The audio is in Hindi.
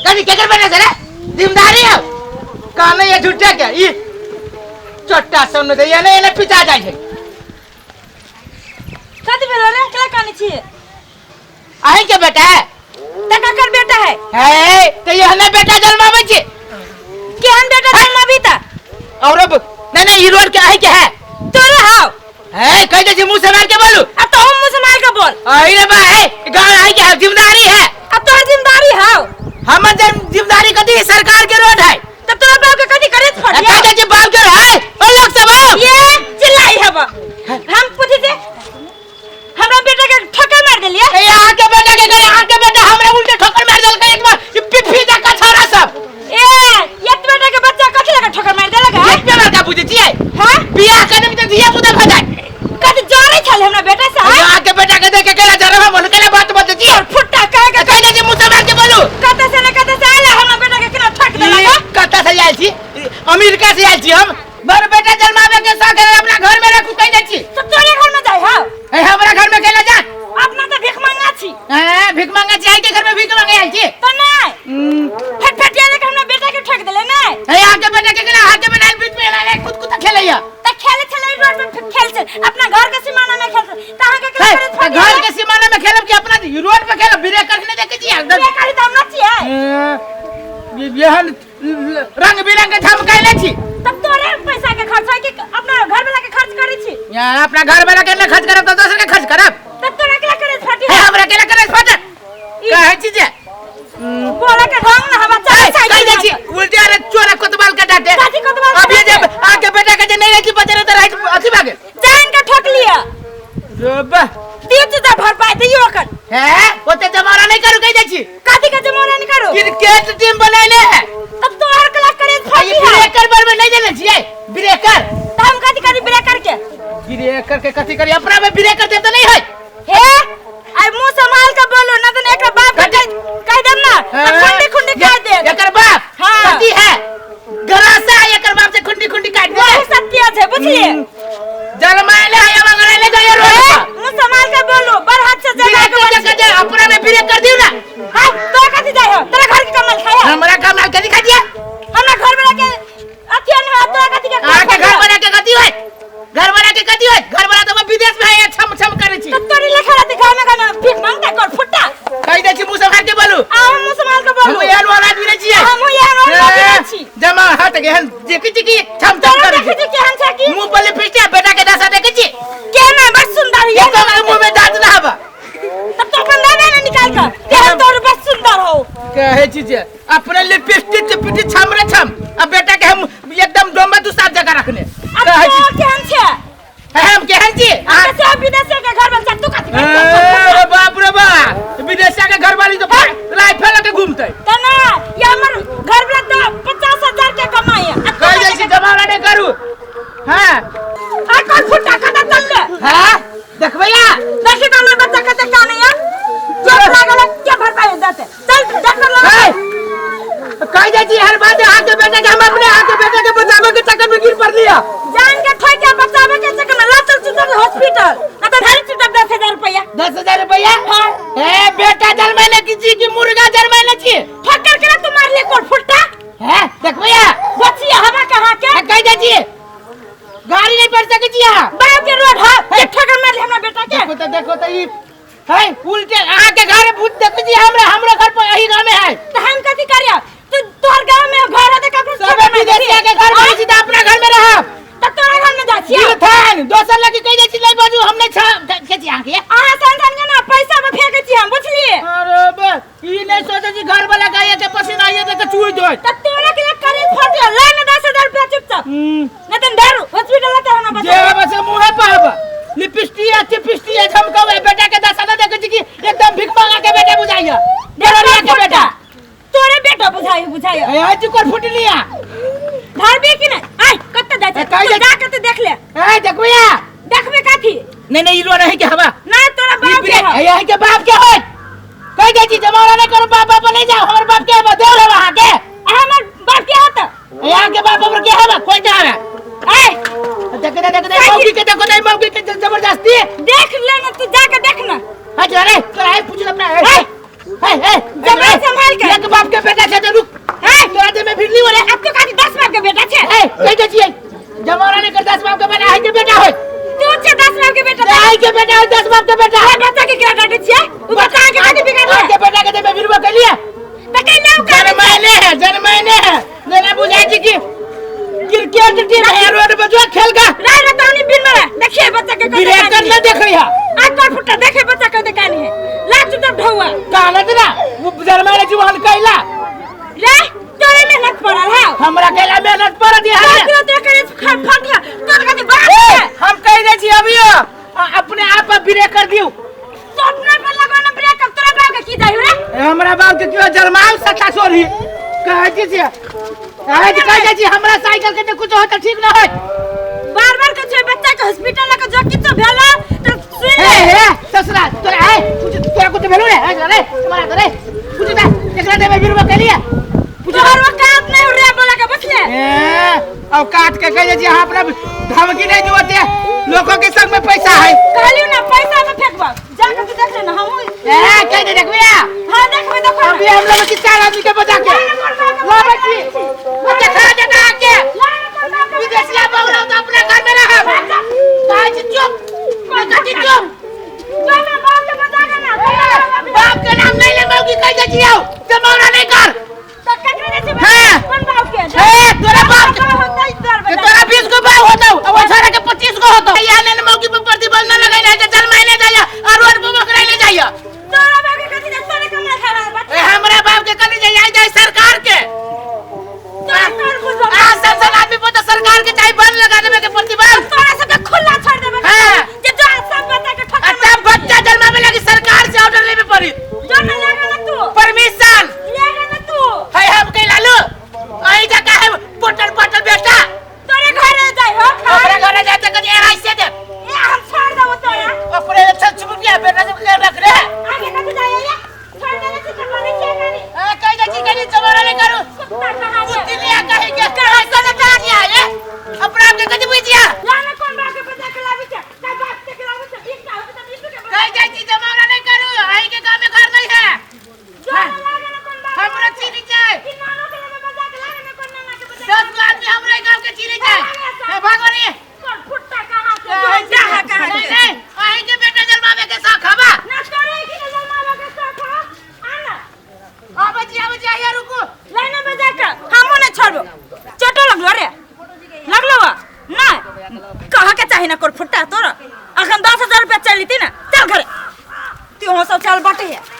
कभी क्या कर बने सर जिम्मेदारी है काने ये झूठा क्या ये छोटा सोन दे ये ने पिता जाय छै कथि भेलो रे केला काने छी आहे के बेटा है त ककर बेटा है तो ये ने बेटा जन्मावे छै केहन बेटा जन्माबी त और अब नहीं ये रोड के आहे के है तोरे हाउ है कह दे मुंह से मार के बोलू अब तो हम मुंह से मार के बोल अरे बा है गांव आहे के जिम्मेदारी है अब तो जिम्मेदारी हाउ हमर जिम्मेदारी कथी सरकार के रोड है तब तोरा बाप के कथि करे फट कह दे बाप के है और लोग सब ये चिल्लाई है हम पूछे थे हमरा बेटा के ठोकर मार देलिए ए यहाँ के बेटा के करे यहाँ के बेटा हमरा उल्टे ठोकर मार देलकै एक बार पिफी जका छोरा सब ए ये बेटा के बच्चा कथि लगा ठोकर मार देलक एक पे का पूछे छियै हां बियाह करने में तो दिया पुता भजाय कथि जाने छल हमरा बेटा से यहाँ के बेटा के देख के केला जरवा बोल केला बात बत छियै फुट्टा कह दे मुंह से मार के बोलू कत से आला हमरा बेटा के केना ठोक देलक कत से आयल छी अमेरिका से आयल छी हम बर बेटा जन्मावे के साथ अपना घर में रखू कह दे छी तो तोरे घर में जाय हां ए हमरा घर में केला जा अपना तो भीख मांगा छी भीख मांगा छी आई के घर में भीख मांगे आयल छी तो नहीं फटफटिया लेके हमरा बेटा के ठोक देले नहीं ए यहाँ के बेटा के केला हाथ में डाल बीच में लाले कुत खेलैया त खेले चले रोड पे खेल चल अपना घर के सीमाना में खेल तहां के करे घर के सीमाना में खेलब कि अपना रोड पे खेलब ब्रेक करके देखे छी एकदम ब्रेक करी त हम न छियै यहन रंग बिरंग के झमकाइले छी तब तोरे पैसा के खर्च है कि अपना घर वाला के खर्च करै छी यार अपना घर वाला के न खर्च करब त दोसर के खर्च करब तब तोरा केला करे फाटी है हमरा केला करे फाट कहै छी जे बोला के ढंग न हवा चाहे कह दे छी उल्टे अरे चोरा कोतवाल का डाटे काजी कोतवाल अब ये जब आके बेटा के जे नहीं रही बचरे त राइट अथी भागे जान के ठोक लिया रोबा तीन तुझा भर पाए दियो ओकर है ओते जमाना नहीं करू कह दे छी काजी के जमाना नहीं करू क्रिकेट टीम बनाइले है तब तो हर केला करे फाटी ये ब्रेकर पर में नहीं देने छियै ब्रेकर त हम कथि करी ब्रेकर के ब्रेकर के कथि करी अपना में ब्रेकर दे त नहीं है हे आई मुंह संभाल के बोलो न त एकरा बाप के कह देम ना खुंडी खुंडी काट दे एकर बाप हां कथि है गरासा एकर बाप से खुंडी खुंडी काट दे वही सत्य है बुझलिए जलमाइले है मंगराइले गए रोड मुंह संभाल के बोलो बर हाथ से जगह के अपना में ब्रेक कर दियो ना हां तो कथि जाय हो तेरा घर के कमाल खाया हमरा कमाल कथि खा दिया हमरा घर वाला के अथियन है तो कथि के घर वाला के कथि होय घर वाला के कथि होय घर वाला तो विदेश में है छम छम करे छी तो तोरी लेखा रहते गांव में गाना भीख मांगता कर फुट्टा कह दे छी मुंह संभाल के बोलू आ मुंह संभाल के बोलू हम यार वाला आदमी नहीं छियै हम यार वाला आदमी छी जमा हाथ के हन जेकी जेकी छम छम करे छी देखि केहन छै की मुंह पर लिपस्टिक बेटा के दशा देखे छी केना बड़ सुंदर ये तो मुंह में दांत ना हबा तब तो अपन दादा ने निकाल कर केहन तोर बड़ सुंदर हो कहे छी जे अपने लिपस्टिक से पिटी छम रे छम अब बेटा के हम एकदम डोमा दू साथ जगह रखने कहे छी केहन छै हम केहन छी आ से विदेश के घर वाला तू कथि अरे बाप रे बाप विदेश के घर वाली तो राइफल लेके घूमते त ना ये हमर घर वाला तो 50,000 के कमाई है कह दे छी जमाना नहीं करू हां आ कौन फुट्टा कदा चल ले हां देखबैया देखि तो हमर बच्चा कते का नहीं है चोट लागल क्या भर पाए देते चल देख लो कह दे छी हर बात आके बेटा के हम अपने आके बेटा के बचावे के चक्कर में गिर पड़ लिया जान के ठोक के बचावे के चक्कर में लातल चुतर हॉस्पिटल ना तो धारी चुतर 10,000 रुपया 10,000 रुपया हां ए बेटा जन्माइले की मुर्गा जन्माइले छी ठक्कर के तू मार ले कोट फुट्टा है देखबैया बचिया हवा कहां के कह दे छी गाड़ी नहीं पड़ सके छी यहां बाप के रोड है एक ठक्कर मार ले हमरा बेटा के देखो तो ई है उल्टे आहा के घर भूत देख जी हमरा घर पर यही गांव में है तो हम कथि करिया तू तोर गांव में घर है त ककरो सब विदेशिया के घर में सीधा अपना घर में रह त तोरा घर में जा छी थान दोसर लगी कह दे छी ले बाजू हम नहीं के छी आके आ संथन के ना पैसा में फेंके छी हम बुझलिए अरे बे ई नहीं सोचे छी घर वाला गाय के पसीना आइए त चूई दो त तोरा के करे फट ले ना 10,000 रुपया चुपचाप न त दारू हॉस्पिटल ले हम बता जे बस मुंह पाब लिपस्टिक झमकावे बेटा के दशा न देखे छी कि एकदम भिख मांगा के बेटा बुझाइया डेरोरिया के बेटा तोरे बेटा बुझाई ए आज कर फुट लिया घर बे कि नहीं आई कत जाय छै तू जा के देख ले ए देखबैया देखबे काथी नहीं रो नहीं के हवा ना तोरा बाप के है यही के बाप के होय कह दे छी जमाना नहीं करो बाप पर नहीं जाओ हमर बाप के बदल है वहां के हमर बाप के हाथ यहाँ के बाप पर के है कोई ना है ए देख मौकी के देखो नहीं मौकी के जबरदस्त जबरदस्ती देख लेना तू जाके देखना। हट जा रे तोरा है पूछ अपना है जबरदस्ती संभाल के एक बाप के बेटा छे तो रुक है तोरा दे में फिर नहीं हो रे अब तो काटी 10 बाप के बेटा छे है कह दे छिए जमाना ने कर 10 बाप के बेटा है के बेटा होय तू छे 10 बाप के बेटा है के बेटा है 10 बाप के बेटा है बच्चा के क्या डांटे छिए उ बच्चा के काटी बिगाड़ ले के बेटा के दे में फिर वो के लिए त कह ले जन्मैने है जना बुझाई छी कि क्रिकेट टीम है रोड पे जो खेल का रे रे तौनी बिन में देखिए बच्चा के ब्रेकर न देखिया आज पर फुटा देखे बच्चा के दुकान है लाच तो ढौआ कानत ना वो जन्मैने जुवान कैला रे तोरे मेहनत पड़ल है हमरा कैला मेहनत पर दिया तू तो करे फट गया तोर का बाप हम कह दे छी अभियो अपने आप ब्रेकर दियो तो अपने पर लगाना ब्रेक अब तोरा बाप के की जाई रे हमरा बाप के क्यों जरमाल सच्चा सोरी कहै छी आज कह दे छी हमरा साइकिल के कुछ हो त ठीक न होय बार-बार के छै बच्चा के हॉस्पिटल लगा जो कितो भेला तो सुन हे ससुरा तोरा है कुछ तोरा कुछ भेलो रे रे तुम्हारा तो रे कुछ ना एकरा दे में बिरवा के लिए तोहर औकात नहीं रे बोला के बचले औकात के कह जे अपना धमकी नहीं दुआते लोगों के संग में पैसा है कहलियो ना पैसा में फेंकबा जाके तू देख ले ना हम कह दे देखबिया हां देखबे देखो अभी हम लोग की 4 आदमी के बचा के ला बच्ची बच्चा खा देता के विदेशिया बौरा तो अपने घर में रह काज चुप काज चुप चल बाप के बता के ना बाप के नाम नहीं ले मौकी कह दे जियो जमाना नहीं कर तो ककरे ने से कौन बाप के तोरा बाप होता इधर के तोरा 20 को बाप होता अब छोरा के 25 को होता याने ने मौकी पर प्रतिबंध न लगाई नहीं चल महीने जाया और रोड पे बकरा ले जाया तोरा बाप के कथि तोरे कमाई खा रहा बच्चा हमरा बाप के कनी जाय सरकार के सरकार को आ सब आदमी पर सरकार के चाहे बंद लगा देवे के प्रतिबंध तोरा सब खुला छोड़ देबे जे जो सब बच्चा के ठका अच्छा बच्चा जन्मावे लगी सरकार से ऑर्डर लेवे पड़ी जो न लेगा ना तू परमिशन लेगा ना तू है हम के लालू आई जा का है पोटल पोटल बेटा तोरे घर जाई हो अपने घर जाते कनी ऐसे दे ए हम छोड़ दो तोरा अपने अच्छा चुपिया बेटा से के रख रे आगे कब जाए ये छोड़ देने से तो नहीं क्या करी कह दे छी कनी जमाना नहीं करू कुत्ता कहां है दिलिया कहे के ऐसा न कहा दिया है अपना आप के कदी बुझिया लाने कौन बाप के बच्चा के लावी छे का बाप के लावी छे ठीक ना हो तो इसको के कह दे छी जमाना नहीं करू आई के गांव में घर नहीं है जो लागे ना कौन बाप हमरा चीनी जाए कि नानो के लिए बच्चा के लागे ना कौन नाना के बच्चा 10 आदमी हमरा गांव के चीनी जाए ए भागोनी कौन फुट्टा कहां से जो जहां कहां नहीं नहीं आई के बेटा जन्मावे के साथ खाबा ना तोरे की जन्मा के साथ आना आबे जी रुको लाइन में जाके हमो ने छोड़बो चटो लगलो रे लगलो ना कहा के चाहि ना कर फुट्टा तोरा अखन 10,000 रुपया चलती ना चल घरे तू हो सब चल बाटे है